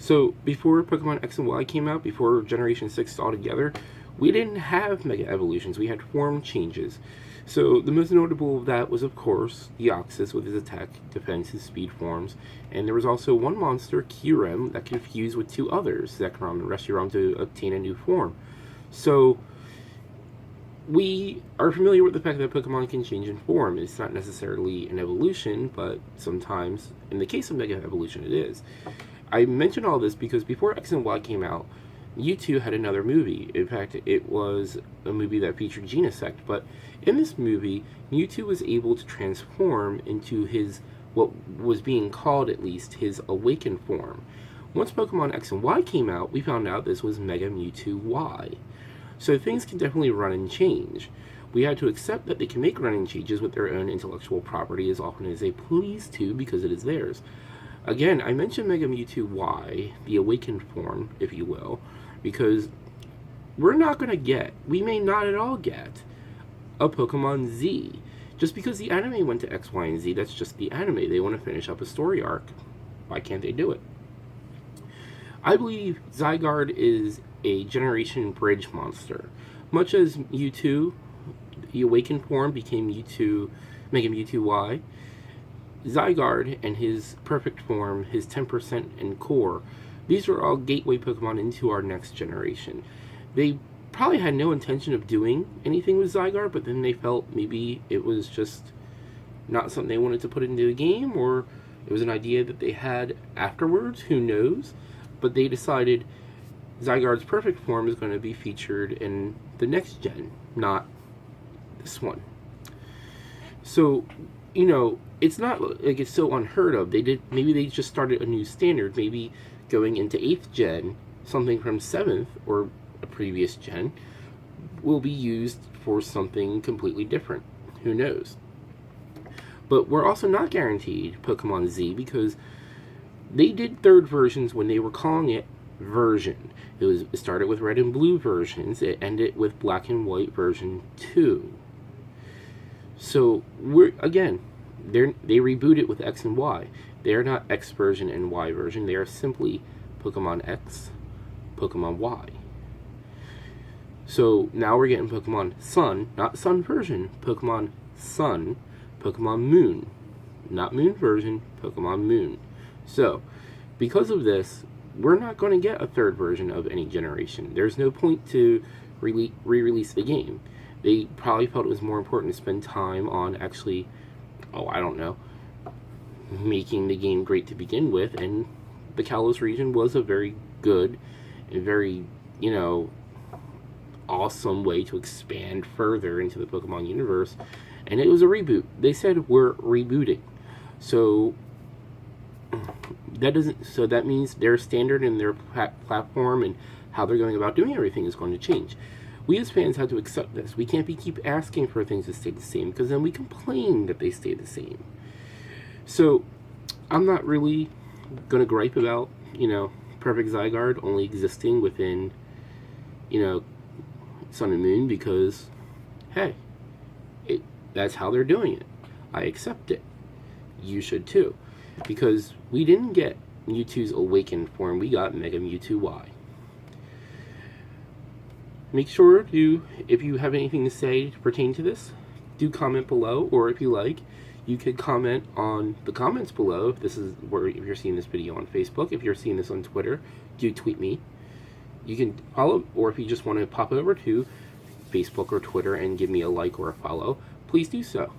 So before Pokemon X and Y came out, before Generation 6 altogether, we didn't have Mega Evolutions. We had form changes. So the most notable of that was, of course, Deoxys with his attack, defense, his speed forms. And there was also one monster, Kyurem, that could fuse with two others, Zekrom and Reshiram, to obtain a new form. So we are familiar with the fact that Pokemon can change in form. It's not necessarily an evolution, but sometimes, in the case of Mega Evolution, it is. I mention all this because before X and Y came out, Mewtwo had another movie. In fact, it was a movie that featured Genesect, but in this movie, Mewtwo was able to transform into his, what was being called at least, his awakened form. Once Pokemon X and Y came out, we found out this was Mega Mewtwo Y. So things can definitely run and change. We had to accept that they can make running changes with their own intellectual property as often as they please to, because it is theirs. Again, I mentioned Mega Mewtwo Y, the awakened form, if you will, because we're not going to get, we may not at all get, a Pokemon Z. Just because the anime went to X, Y, and Z, that's just the anime. They want to finish up a story arc. Why can't they do it? I believe Zygarde is a generation bridge monster. Much as Mewtwo, the awakened form, became Mewtwo, Mega Mewtwo Y, Zygarde and his perfect form, his 10% and core, these are all gateway Pokemon into our next generation. They probably had no intention of doing anything with Zygarde, but then they felt maybe it was just not something they wanted to put into the game, or it was an idea that they had afterwards, who knows? But they decided Zygarde's perfect form is going to be featured in the next gen, not this one. So, you know, it's not like it's so unheard of. Maybe they just started a new standard. Maybe going into 8th gen, something from 7th or a previous gen will be used for something completely different. Who knows? But we're also not guaranteed Pokemon Z because they did third versions when they were calling it version. It started with red and blue versions. It ended with black and white version 2. So they reboot it with X and Y. They are not X version and Y version. They are simply Pokemon X, Pokemon Y. So now we're getting Pokemon Sun, not Sun version, Pokemon Sun, Pokemon Moon, not Moon version, Pokemon Moon. So, because of this, we're not going to get a third version of any generation. There's no point to re-release the game. They probably felt it was more important to spend time on actually, making the game great to begin with, and the Kalos region was a very good and very, awesome way to expand further into the Pokemon universe, and it was a reboot. They said we're rebooting. So that means their standard and their platform and how they're going about doing everything is going to change. We as fans have to accept this. We can't keep asking for things to stay the same, because then we complain that they stay the same. So I'm not really going to gripe about, Perfect Zygarde only existing within, Sun and Moon, because, hey, that's how they're doing it. I accept it. You should too. Because we didn't get Mewtwo's awakened form, we got Mega Mewtwo Y. Make sure to, if you have anything to say to pertain to this, do comment below, or if you like, you could comment on the comments below. If you're seeing this video on Facebook, if you're seeing this on Twitter, do tweet me. You can follow, or if you just want to pop over to Facebook or Twitter and give me a like or a follow, please do so.